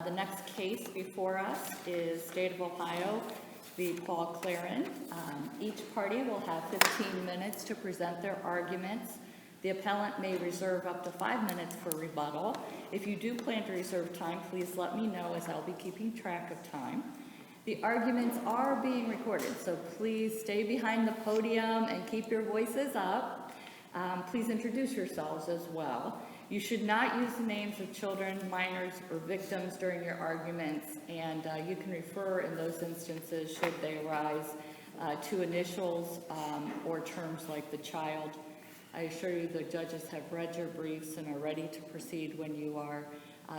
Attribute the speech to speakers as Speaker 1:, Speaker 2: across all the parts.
Speaker 1: The next case before us is State of Ohio v. Paul Claren. Each party will have 15 minutes to present their arguments. The appellant may reserve up to 5 minutes for rebuttal. If you do plan to reserve time, please let me know as I'll be keeping track of time. The arguments are being recorded, so please stay behind the podium and keep your voices up. Please introduce yourselves as well. You should not use the names of children, minors, or victims during your arguments, and you can refer in those instances, should they arise, to initials or terms like the child. I assure you the judges have read your briefs and are ready to proceed when you are.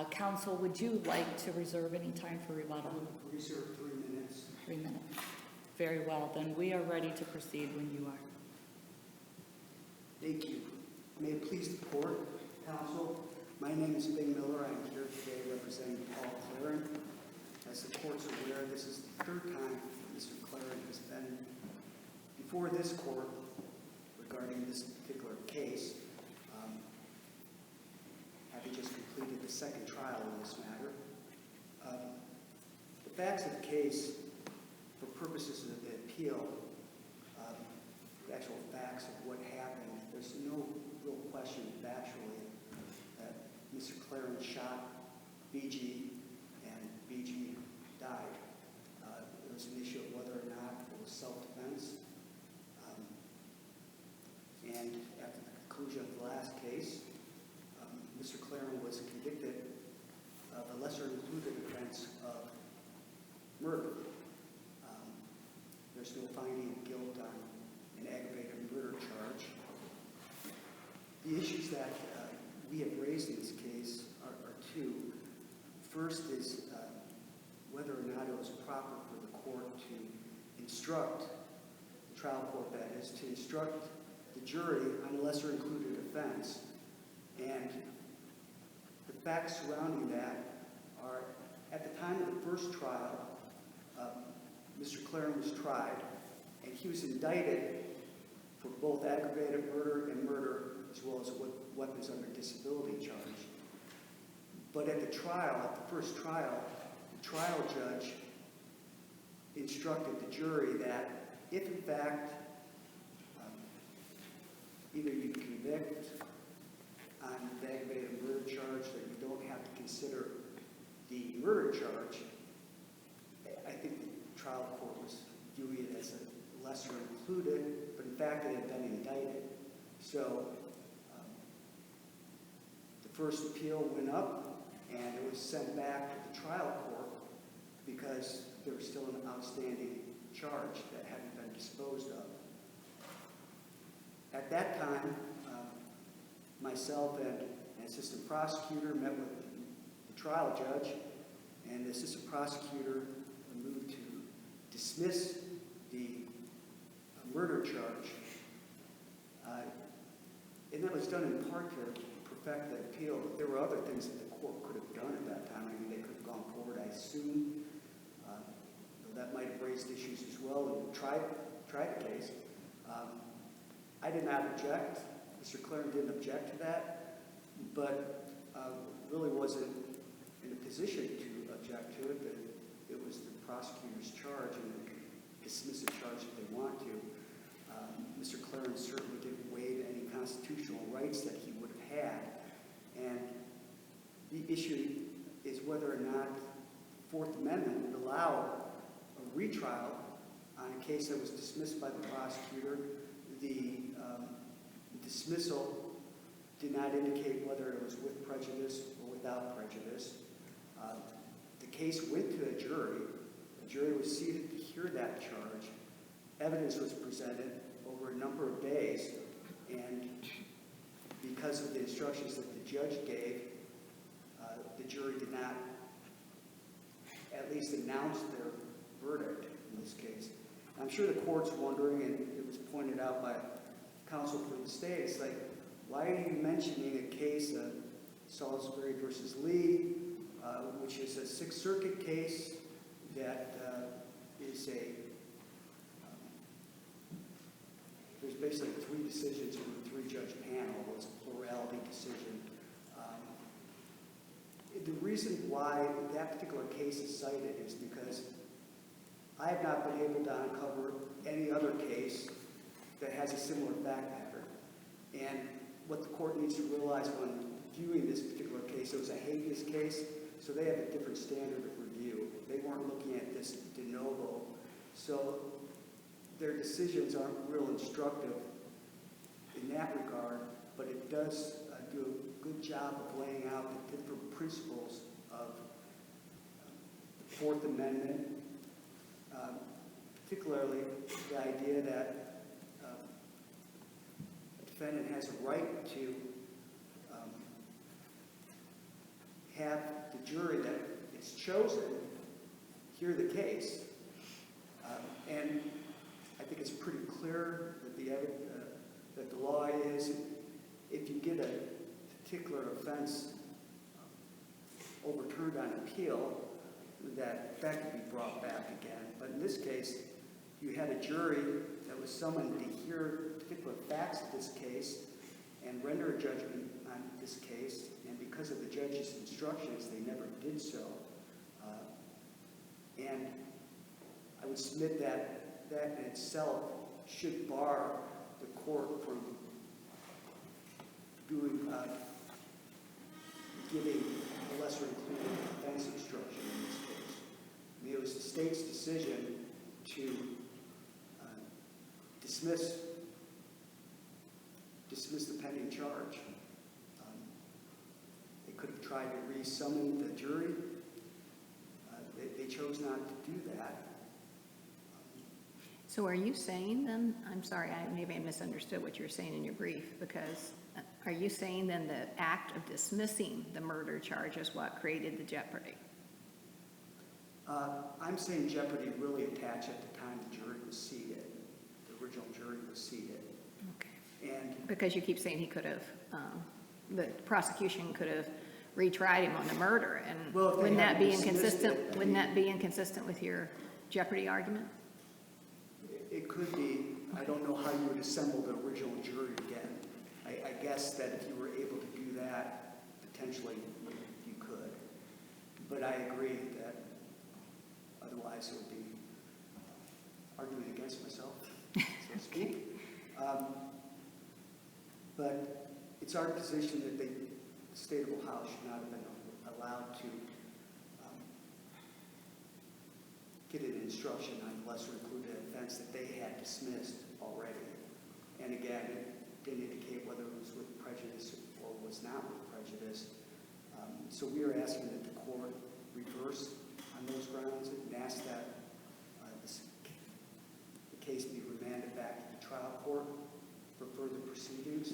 Speaker 1: Counsel, would you like to reserve any time for rebuttal?
Speaker 2: Reserve 3 minutes.
Speaker 1: 3 minutes. Very well, then we are ready to proceed when you are.
Speaker 2: Thank you. May it please the court, counsel, my name is Bing Miller. I'm here today representing Paul Claren. As the court's aware, this is the third time Mr. Claren has been before this court regarding this particular case. Having just completed the second trial in this matter. The facts of the case, for purposes of the appeal, the actual facts of what happened, there's no real question factually that Mr. Claren shot BG and BG died. There was an issue of whether or not it was self-defense. And after the conclusion of the last case, Mr. Claren was convicted of a lesser included offense of murder. There's no finding of guilt on an aggravated murder charge. The issues that we have raised in this case are two. First is whether or not it was proper for the court to instruct, the trial court that is, to instruct the jury on a lesser included offense. And the facts surrounding that are, at the time of the first trial, Mr. Claren was tried, and he was indicted for both aggravated murder and murder, as well as weapons under disability charge. But at the trial, at the first trial, the trial judge instructed the jury that if in fact either you convict on the aggravated murder charge, that you don't have to consider the murder charge, I think the trial court was viewing it as a lesser included, but in fact it had been indicted. So the first appeal went up and it was sent back to the trial court because there was still an outstanding charge that hadn't been disposed of. At that time, myself and an assistant prosecutor met with the trial judge, and the assistant prosecutor moved to dismiss the murder charge. And that was done in part to perfect the appeal. But there were other things that the court could have done at that time. I mean, they could have gone forward, I assume. That might have raised issues as well and tried the case. I did not object. Mr. Claren didn't object to that, but really wasn't in a position to object to it. But it was the prosecutor's charge, and they could dismiss the charge if they want to. Mr. Claren certainly didn't waive any constitutional rights that he would have had. And the issue is whether or not the Fourth Amendment would allow a retrial on a case that was dismissed by the prosecutor. The dismissal did not indicate whether it was with prejudice or without prejudice. The case went to a jury. The jury was seated to hear that charge. Evidence was presented over a number of days, and because of the instructions that the judge gave, the jury did not at least announce their verdict in this case. I'm sure the court's wondering, and it was pointed out by counsel for the state, it's like, why are you mentioning a case of Salisbury versus Lee, which is a Sixth Circuit case that is there's basically 3 decisions from a 3-judge panel. It's a plurality decision. the reason why that particular case is cited is because I have not been able to uncover any other case that has a similar fact pattern. And what the court needs to realize when viewing this particular case, it was a habeas case, so they have a different standard of review. They weren't looking at this de novo. So their decisions aren't real instructive in that regard, but it does do a good job of laying out the different principles of the Fourth Amendment, particularly the idea that a defendant has a right to have the jury that it's chosen hear the case. And I think it's pretty clear that the law is if you get a particular offense overturned on appeal, that can be brought back again. But in this case, you had a jury that was summoned to hear particular facts of this case and render a judgment on this case, and because of the judge's instructions, they never did so. And I would submit that that in itself should bar the court from giving a lesser included offense instruction in this case. I mean, it was the state's decision to dismiss the pending charge. They could have tried to re-summon the jury. They chose not to do that.
Speaker 3: So are you saying then, I'm sorry, maybe I misunderstood what you were saying in your brief, because are you saying then the act of dismissing the murder charge is what created the jeopardy?
Speaker 2: I'm saying jeopardy really attached at the time the jury was seated. The original jury was seated.
Speaker 3: Okay.
Speaker 2: And
Speaker 3: Because you keep saying he could have, the prosecution could have retried him on the murder, and
Speaker 2: well,
Speaker 3: wouldn't that be
Speaker 2: dismissed
Speaker 3: inconsistent?
Speaker 2: it,
Speaker 3: Wouldn't that be inconsistent with your jeopardy argument?
Speaker 2: it could be. I don't know how you would assemble the original jury again. I guess that if you were able to do that, potentially you could. But I agree that otherwise it would be arguing against myself, so to speak. But it's our position that the state of Ohio should not have been allowed to get an instruction on lesser included offense that they had dismissed already. And again, it didn't indicate whether it was with prejudice or was not with prejudice. So we are asking that the court reverse on those grounds and ask that the case be remanded back to the trial court for further proceedings.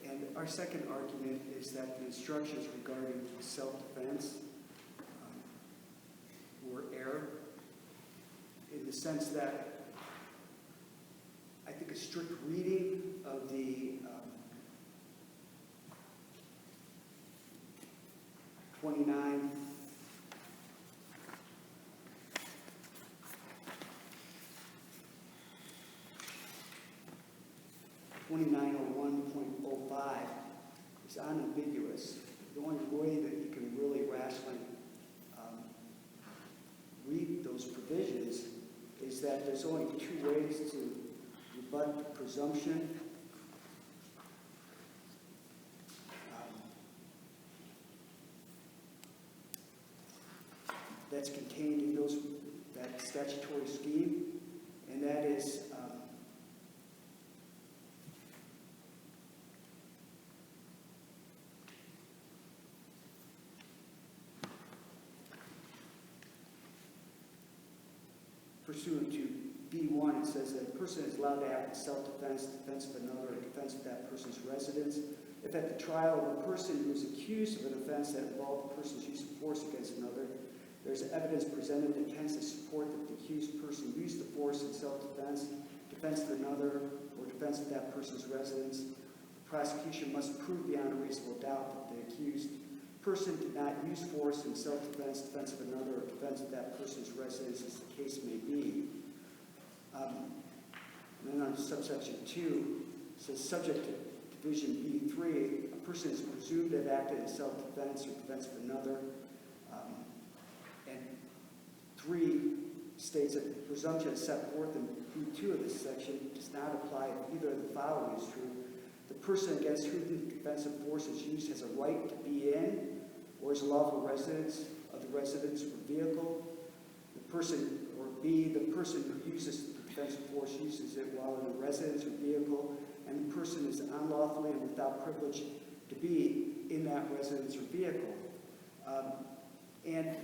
Speaker 2: And our second argument is that the instructions regarding self-defense were error in the sense that I think a strict reading of the 2901.05 is unambiguous. The only way that you can really rationally read those provisions is that there's only two ways to rebut the presumption. That's contained in that statutory scheme, and that is pursuant to B1, it says that a person is allowed to act in self-defense, defense of another, or defense of that person's residence. If at the trial of a person who is accused of an offense that involved the person's use of force against another, there's evidence presented that tends to support that the accused person used the force in self-defense, defense of another, or defense of that person's residence. The prosecution must prove beyond a reasonable doubt that the accused person did not use force in self-defense, defense of another, or defense of that person's residence, as the case may be. And then on subsection 2, it says, subject to Division B3, a person is presumed to have acted in self-defense or defense of another. And 3 states that the presumption set forth in B2 of this section does not apply if either of the following is true. The person against whom the defensive force is used has a right to be in or is a lawful resident of the residence or vehicle. The person, or B, the person who uses the defensive force uses it while in a residence or vehicle, and the person is unlawfully and without privilege to be in that residence or vehicle. And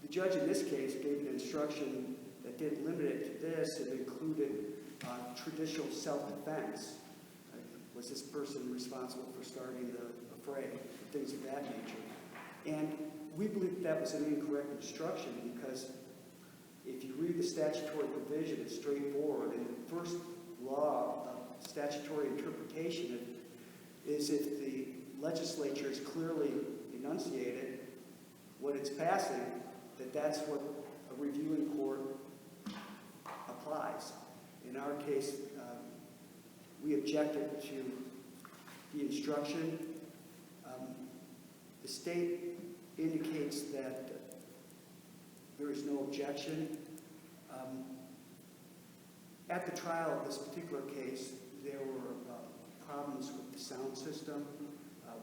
Speaker 2: the judge in this case gave an instruction that didn't limit it to this. It included traditional self-defense. Was this person responsible for starting the fray? Things of that nature. And we believe that was an incorrect instruction because if you read the statutory provision, it's straightforward. And the first law of statutory interpretation is if the legislature has clearly enunciated what it's passing, that's what a reviewing court applies. In our case, we objected to the instruction. The state indicates that there is no objection. At the trial of this particular case, there were problems with the sound system.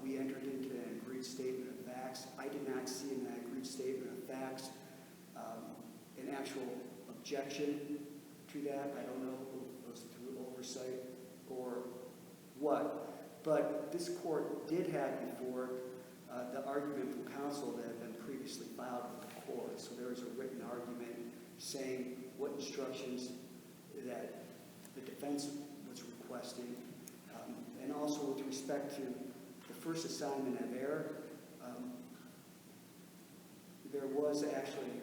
Speaker 2: We entered into an agreed statement of facts. I did not see in that agreed statement of facts an actual objection to that. I don't know if it was through oversight or what. But this court did have before the argument from counsel that had been previously filed with the court. So there was a written argument saying what instructions that the defense was requesting. And also with respect to the first assignment of error, there was actually,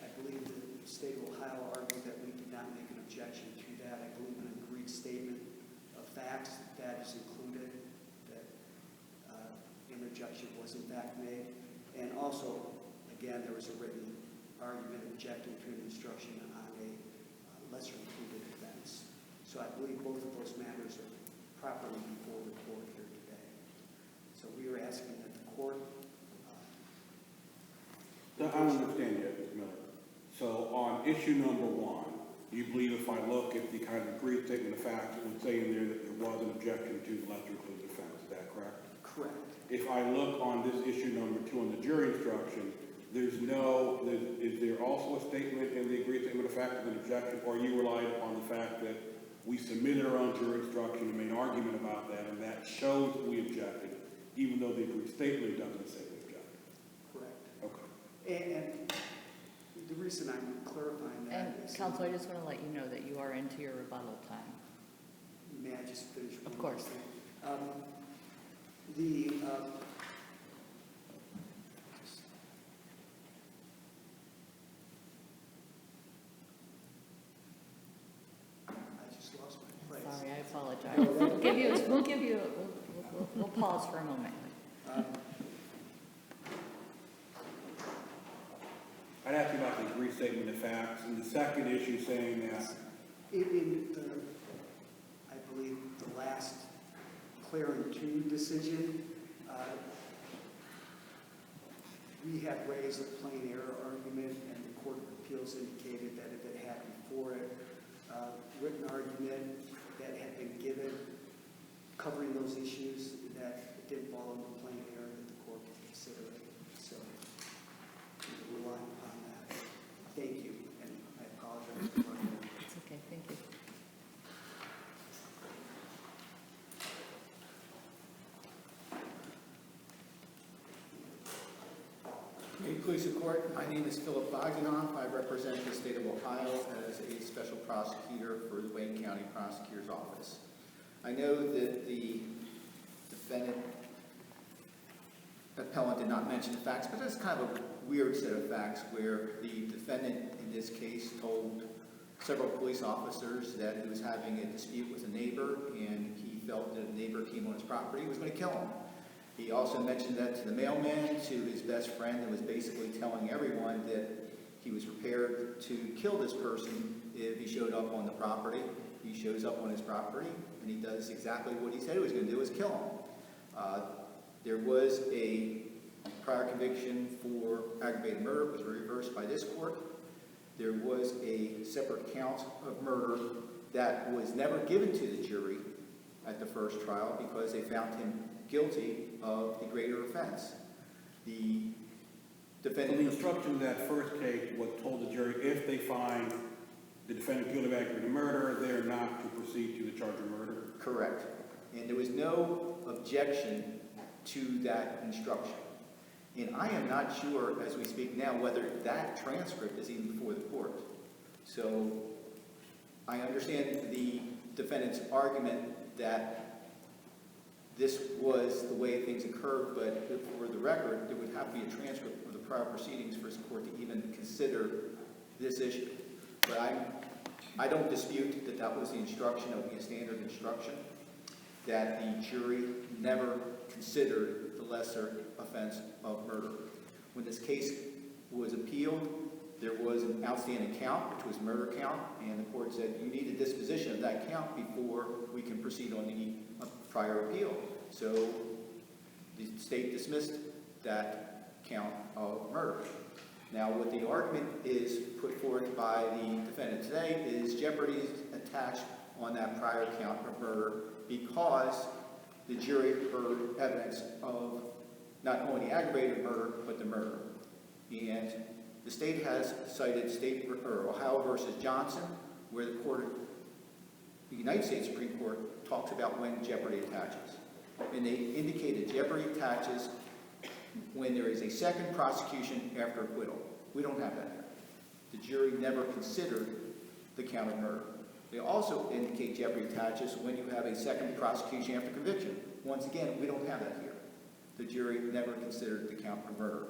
Speaker 2: I believe the state of Ohio argued that we did not make an objection to that. I believe an agreed statement of facts that is included, that an objection was in fact made. And also, again, there was a written argument objecting to an instruction on a lesser included offense. So I believe both of those matters are properly before the court here today. So we are asking that the court...
Speaker 4: I don't understand yet, Mr. Miller. So on issue number 1, you believe if I look at the kind of agreed statement of facts, it would say in there that there was an objection to the lesser included offense. Is that correct?
Speaker 2: Correct.
Speaker 4: If I look on this issue number 2 on the jury instruction, is there also a statement in the agreed statement of facts of an objection, or you relied upon the fact that we submitted our own jury instruction and made an argument about that, and that shows that we objected, even though the agreed statement doesn't say we objected?
Speaker 2: Correct.
Speaker 4: Okay.
Speaker 2: And the reason I'm clarifying that
Speaker 1: And
Speaker 2: is...
Speaker 1: Counsel, I just want to let you know that you are into your rebuttal time.
Speaker 2: May I just finish?
Speaker 1: Of course. I just lost my place. Sorry, I apologize. We'll pause for a moment.
Speaker 4: I'd ask you about the agreed statement of facts, and the second issue saying that...
Speaker 2: In the, I believe, the last Claren 2 decision, we had raised a plain error argument, and the Court of Appeals indicated that if it had before it written argument that had been given covering those issues, that it didn't fall under plain error, that the court could consider it. So we rely upon that. Thank you, and I apologize for running over.
Speaker 1: It's okay, thank you.
Speaker 5: May it please the court, my name is Philip Bogdanoff. I represent the state of Ohio as a special prosecutor for the Wayne County Prosecutor's Office. I know that the defendant appellant did not mention the facts, but that's kind of a weird set of facts where the defendant in this case told several police officers that he was having a dispute with a neighbor and he felt that a neighbor came on his property, he was going to kill him. He also mentioned that to the mailman, to his best friend, and was basically telling everyone that he was prepared to kill this person if he showed up on the property. He shows up on his property, and he does exactly what he said he was going to do, is kill him. There was a prior conviction for aggravated murder, was reversed by this court. There was a separate count of murder that was never given to the jury at the first trial because they found him guilty of the greater offense. The
Speaker 4: So
Speaker 5: defendant...
Speaker 4: the instruction in that first case was told the jury, if they find the defendant guilty of aggravated murder, they're not to proceed to the charge of murder?
Speaker 5: Correct. And there was no objection to that instruction. And I am not sure, as we speak now, whether that transcript is even before the court. So I understand the defendant's argument that this was the way things occurred, but for the record, there would have to be a transcript of the prior proceedings for the court to even consider this issue. But I don't dispute that that was the instruction, that would be a standard instruction, that the jury never considered the lesser offense of murder. When this case was appealed, there was an outstanding count, which was murder count, and the court said, you need a disposition of that count before we can proceed on the prior appeal. So the state dismissed that count of murder. Now, what the argument is put forth by the defendant today is jeopardy is attached on that prior count of murder because the jury heard evidence of not only aggravated murder, but the murder. And the state has cited Ohio versus Johnson, where the United States Supreme Court talks about when jeopardy attaches. And they indicated jeopardy attaches when there is a second prosecution after acquittal. We don't have that here. The jury never considered the count of murder. They also indicate jeopardy attaches when you have a second prosecution after conviction. Once again, we don't have that here. The jury never considered the count of murder.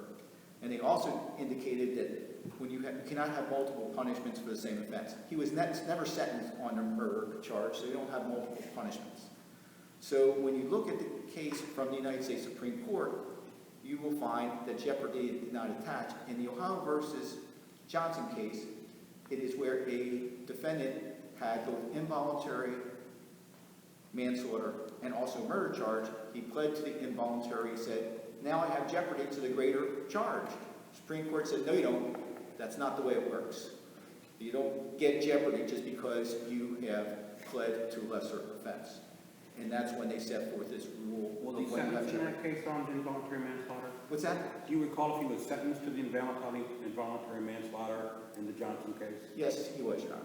Speaker 5: And they also indicated that when you cannot have multiple punishments for the same offense. He was never sentenced on a murder charge, so you don't have multiple punishments. So when you look at the case from the United States Supreme Court, you will find that jeopardy did not attach. In the Ohio versus Johnson case, it is where a defendant had both involuntary manslaughter and also murder charge. He pled to the involuntary. He said, now I have jeopardy to the greater charge. Supreme Court said, no, you don't. That's not the way it works. You don't get jeopardy just because you have pled to a lesser offense. And that's when they set forth this rule.
Speaker 4: Was he sentenced in that case on involuntary manslaughter?
Speaker 5: What's that?
Speaker 4: Do you recall if he was sentenced to the involuntary manslaughter in the Johnson case?
Speaker 5: Yes, he was, Your Honor.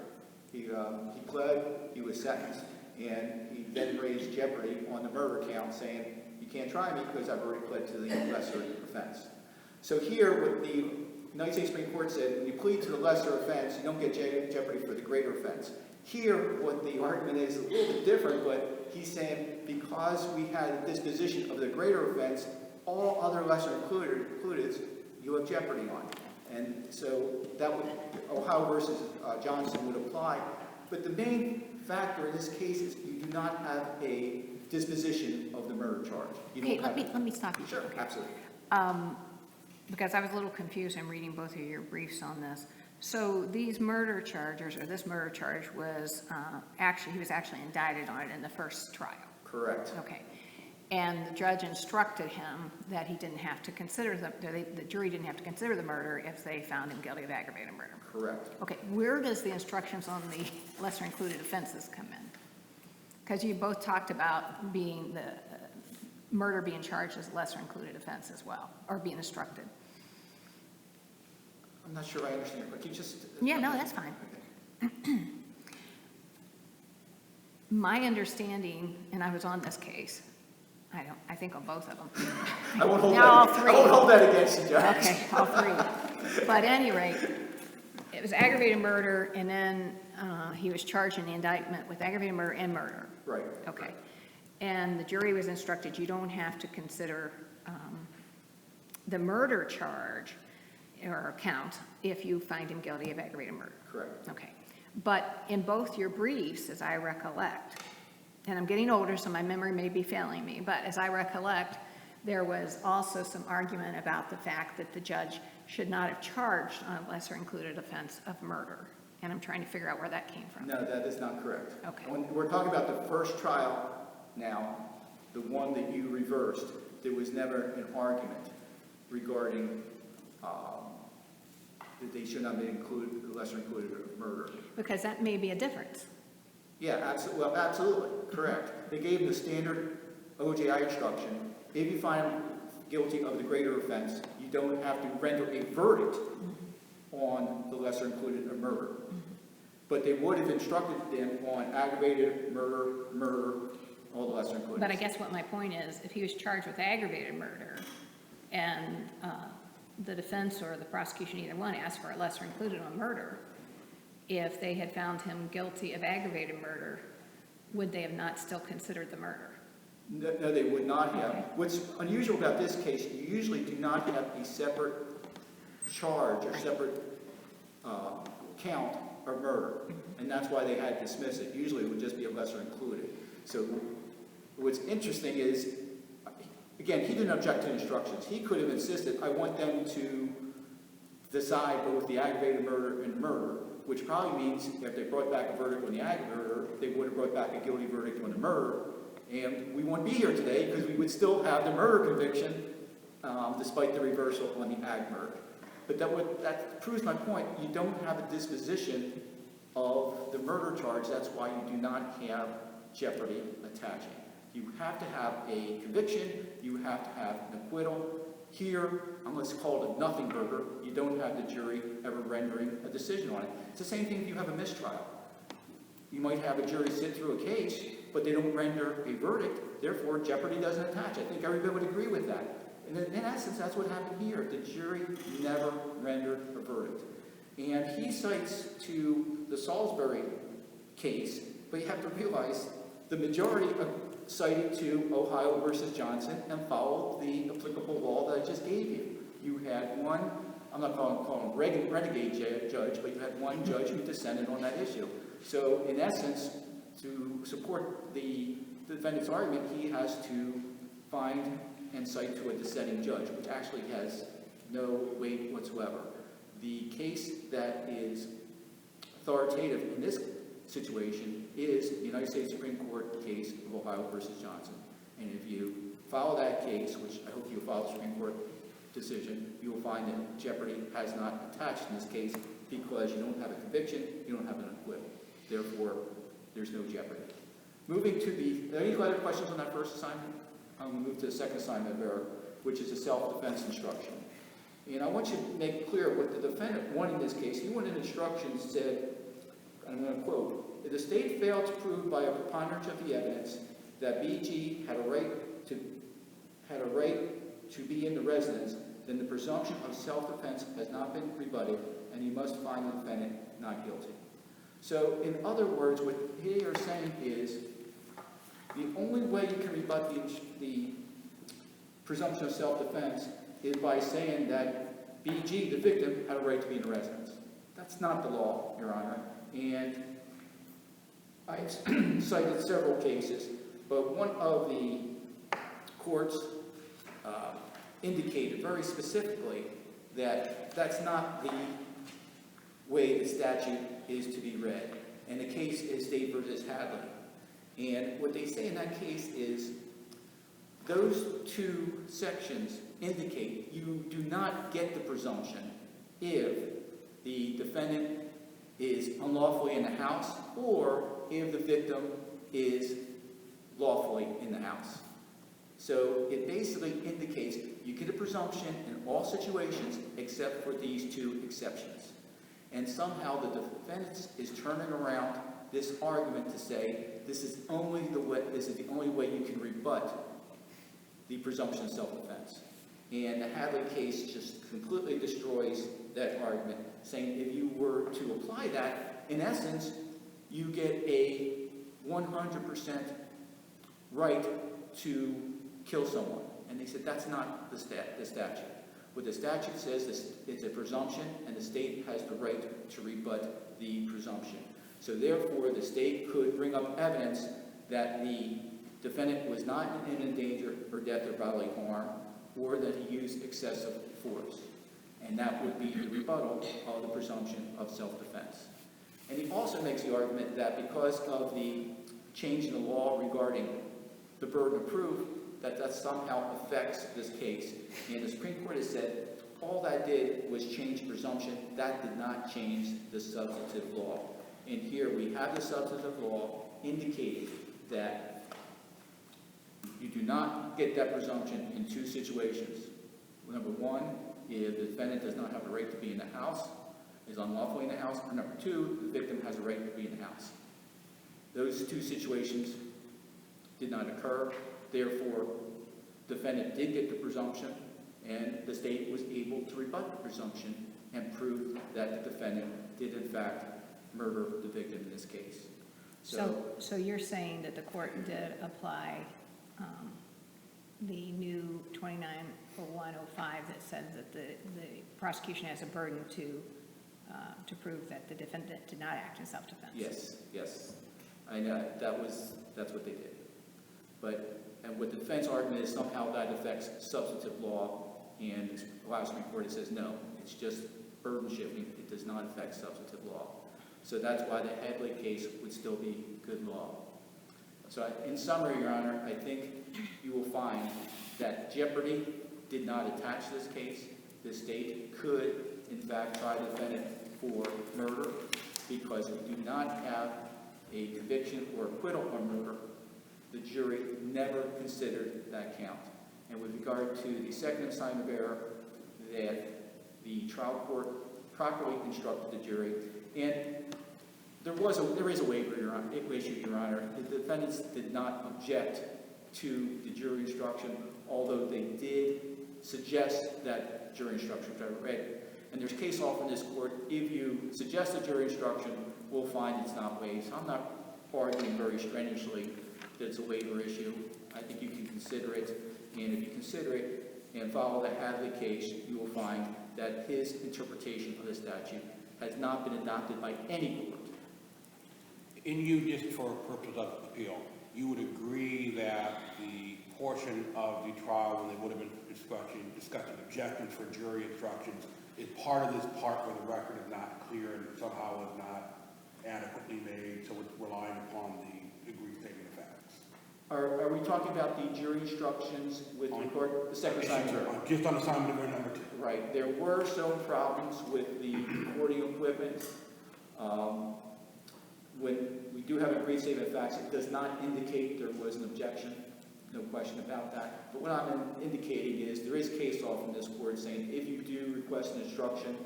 Speaker 5: He pled, he was sentenced, and he then raised jeopardy on the murder count, saying, you can't try me because I've already pled to the lesser offense. So here, what the United States Supreme Court said, when you plead to the lesser offense, you don't get jeopardy for the greater offense. Here, what the argument is a little bit different, but he's saying because we had a disposition of the greater offense, all other lesser included, you have jeopardy on. And so that would, Ohio versus Johnson would apply. But the main factor in this case is you do not have a disposition of the murder charge. You
Speaker 3: Okay,
Speaker 5: don't
Speaker 3: let me stop you.
Speaker 5: Sure,
Speaker 3: Okay.
Speaker 5: absolutely.
Speaker 3: Because I was a little confused in reading both of your briefs on this. So these murder charges, or this murder charge was he was actually indicted on it in the first trial.
Speaker 5: Correct.
Speaker 3: Okay. And the judge instructed him that he didn't have to consider, the jury didn't have to consider the murder if they found him guilty of aggravated murder.
Speaker 5: Correct.
Speaker 3: Okay, where does the instructions on the lesser included offenses come in? Because you both talked about being the murder being charged as a lesser included offense as well, or being instructed.
Speaker 5: I'm not sure I understand, but you just...
Speaker 3: Yeah, no, that's fine.
Speaker 5: Okay.
Speaker 3: My understanding, and I was on this case, I think on both of them.
Speaker 5: I won't hold,
Speaker 3: Now, all
Speaker 5: that,
Speaker 3: three.
Speaker 5: I won't hold that against you, Judge.
Speaker 3: Okay, all three. But at any rate, it was aggravated murder, and then he was charged in the indictment with aggravated murder and murder.
Speaker 5: Right.
Speaker 3: Okay. And the jury was instructed you don't have to consider the murder charge or count if you find him guilty of aggravated murder.
Speaker 5: Correct.
Speaker 3: Okay. But in both your briefs, as I recollect, and I'm getting older, so my memory may be failing me, but as I recollect, there was also some argument about the fact that the judge should not have charged on a lesser included offense of murder. And I'm trying to figure out where that came from.
Speaker 5: No, that is not correct.
Speaker 3: Okay.
Speaker 5: When we're talking about the first trial now, the one that you reversed, there was never an argument regarding that they should not be included, lesser included murder.
Speaker 3: Because that may be a difference.
Speaker 5: Yeah, absolutely, well, absolutely, correct. They gave the standard OJI instruction. If you find them guilty of the greater offense, you don't have to render a verdict on the lesser included of murder. But they would have instructed them on aggravated murder, all the lesser included.
Speaker 3: But I guess what my point is, if he was charged with aggravated murder, and the defense or the prosecution, either one, asked for a lesser included on murder, if they had found him guilty of aggravated murder, would they have not still considered the murder?
Speaker 5: No, they would not have.
Speaker 3: Okay.
Speaker 5: What's unusual about this case, you usually do not have a separate charge or separate count of murder. And that's why they had to dismiss it. Usually it would just be a lesser included. So what's interesting is, again, he didn't object to instructions. He could have insisted, I want them to decide both the aggravated murder and murder, which probably means if they brought back a verdict on the aggravated murder, they would have brought back a guilty verdict on the murder. And we wouldn't be here today because we would still have the murder conviction despite the reversal on the ag murder. But that proves my point. You don't have a disposition of the murder charge. That's why you do not have jeopardy attaching. You have to have a conviction. You have to have an acquittal. Here, unless called a nothing burger, you don't have the jury ever rendering a decision on it. It's the same thing if you have a mistrial. You might have a jury sit through a case, but they don't render a verdict. Therefore, jeopardy doesn't attach. I think everybody would agree with that. And in essence, that's what happened here. The jury never rendered a verdict. And he cites to the Salisbury case, but you have to realize the majority cited to Ohio versus Johnson and followed the applicable law that I just gave you. You had one, I'm not calling him renegade judge, but you had one judge who dissented on that issue. So in essence, to support the defendant's argument, he has to find and cite to a dissenting judge, which actually has no weight whatsoever. The case that is authoritative in this situation is the United States Supreme Court case of Ohio versus Johnson. And if you follow that case, which I hope you'll follow the Supreme Court decision, you will find that jeopardy has not attached in this case because you don't have a conviction, you don't have an acquittal. Therefore, there's no jeopardy. Moving to are there any other questions on that first assignment? I'm going to move to the second assignment of error, which is a self-defense instruction. And I want you to make clear what the defendant wanted in this case. He wanted instructions that said, and I'm going to quote, if the state failed to prove by a preponderance of the evidence that BG had a right to be in the residence, then the presumption of self-defense has not been rebutted, and you must find the defendant not guilty. So, in other words, what they are saying is the only way you can rebut the presumption of self-defense is by saying that BG, the victim, had a right to be in a residence. That's not the law, Your Honor. And I've cited several cases, but one of the courts indicated very specifically that that's not the way the statute is to be read. And the case is State versus Hadley. And what they say in that case is those two sections indicate you do not get the presumption if the defendant is unlawfully in the house or if the victim is lawfully in the house. So it basically indicates you get a presumption in all situations except for these two exceptions. And somehow the defense is turning around this argument to say this is the only way you can rebut the presumption of self-defense. And the Hadley case just completely destroys that argument, saying if you were to apply that, in essence, you get a 100% right to kill someone. And they said that's not the statute. What the statute says is it's a presumption, and the state has the right to rebut the presumption. So therefore, the state could bring up evidence that the defendant was not in imminent danger or death or bodily harm, or that he used excessive force. And that would be the rebuttal of the presumption of self-defense. And he also makes the argument that because of the change in the law regarding the burden of proof, that somehow affects this case. And the Supreme Court has said all that did was change presumption. That did not change the substantive law. And here we have the substantive law indicating that you do not get that presumption in two situations. Number one, if the defendant does not have a right to be in the house, is unlawfully in the house, or number two, the victim has a right to be in the house. Those two situations did not occur. Therefore, the defendant did get the presumption, and the state was able to rebut the presumption and prove that the defendant did in fact murder the victim in this case.
Speaker 3: So you're saying that the court did apply the new 21AP041 that said that the prosecution has a burden to prove that the defendant did not act in self-defense?
Speaker 5: Yes. I know, that's what they did. And what the defense argument is somehow that affects substantive law, and the Ohio Supreme Court says no, it's just burden shifting, it does not affect substantive law. So that's why the Headley case would still be good law. So in summary, Your Honor, I think you will find that jeopardy did not attach to this case. The state could, in fact, try the defendant for murder because we do not have a conviction or acquittal on murder. The jury never considered that count. And with regard to the second assignment of error, that the trial court properly instructed the jury, and there is a waiver issue, Your Honor. The defendants did not object to the jury instruction, although they did suggest that jury instruction be read. And there's case law from this court, if you suggest a jury instruction, we'll find it's not waived. So I'm not arguing very strenuously that it's a waiver issue. I think you can consider it, and if you consider it and follow the Hadley case, you will find that his interpretation of the statute has not been adopted by any court.
Speaker 4: In you, just for purposes of appeal, you would agree that the portion of the trial when they would have been discussing objections for jury instructions is part of this part where the record is not clear and somehow is not adequately made, so it's relying upon the agreed statement of facts?
Speaker 5: Are we talking about the jury instructions with regard to the second assignment?
Speaker 4: Just on assignment of error number 2.
Speaker 5: Right. There were some problems with the recording equipment. When we do have an agreed statement of facts, it does not indicate there was an objection. No question about that. But what I'm indicating is there is case law from this court saying if you do request an instruction,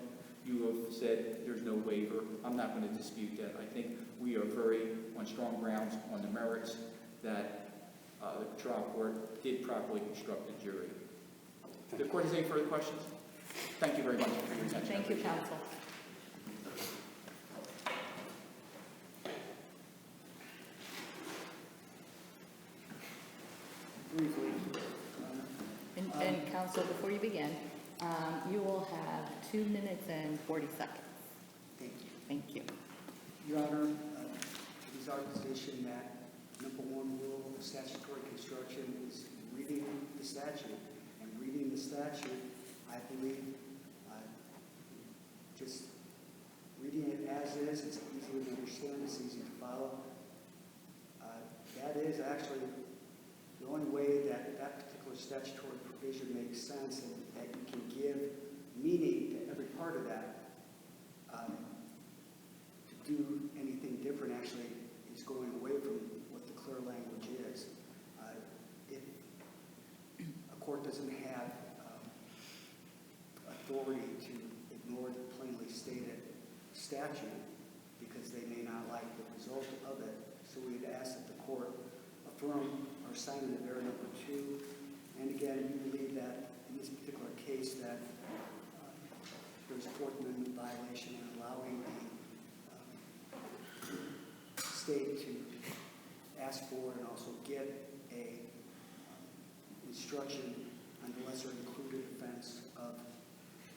Speaker 5: you have said there's no waiver. I'm not going to dispute that. I think we are very on strong grounds on the merits that the trial court did properly instruct the jury. If the court has any further questions, thank you very much for your attention.
Speaker 1: Thank you, counsel.
Speaker 2: Briefly,
Speaker 1: And counsel, before you begin, you will have 2 minutes and 40 seconds.
Speaker 2: thank you.
Speaker 1: Thank you.
Speaker 2: Your Honor, it is our position that number one rule of statutory construction is reading the statute. And reading the statute, I believe, just reading it as is, it's easy to understand, it's easy to follow. That is actually the only way that that particular statutory provision makes sense and that you can give meaning to every part of that. To do anything different actually is going away from what the clear language is. If a court doesn't have authority to ignore the plainly stated statute because they may not like the result of it, so we'd ask that the court affirm our assignment of error number 2. And again, we believe that in this particular case that there's a Fourth Amendment violation in allowing the state to ask for and also get a instruction on the lesser included offense of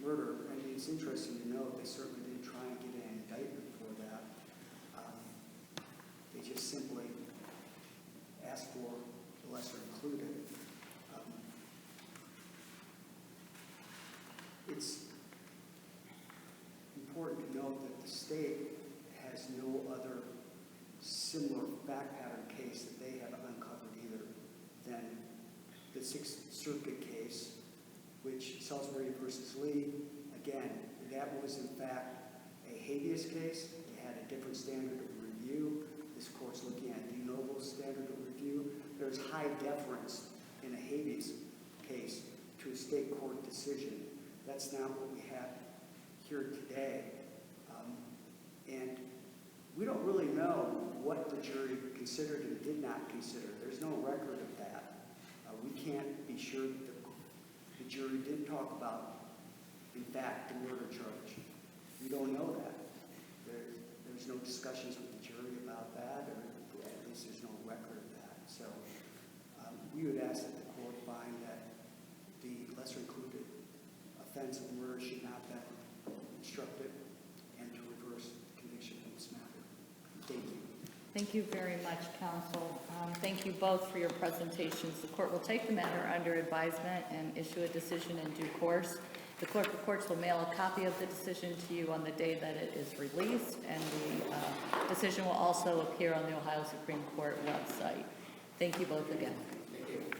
Speaker 2: murder. And it's interesting to note they certainly didn't try and get an indictment for that. They just simply asked for the lesser included. It's important to note that the state has has no other similar fact pattern case that they have uncovered either than the Sixth Circuit case, which Salisbury versus Lee, again, that was in fact a habeas case. It had a different standard of review. This court's looking at de novo standard of review. There's high deference in a habeas case to a state court decision. That's not what we have here today. And we don't really know what the jury considered and did not consider. There's no record of that. We can't be sure that the jury did talk about, in fact, the murder charge. We don't know that. There's no discussions with the jury about that, or at least there's no record of that. So we would ask that the court find that the lesser included offense of murder should not be instructed and to reverse the conviction in this matter. Thank you.
Speaker 1: Thank you very much, counsel. Thank you both for your presentations. The court will take the matter under advisement and issue a decision in due course. The clerk of courts will mail a copy of the decision to you on the day that it is released, and the decision will also appear on the Ohio Supreme Court website. Thank you both again.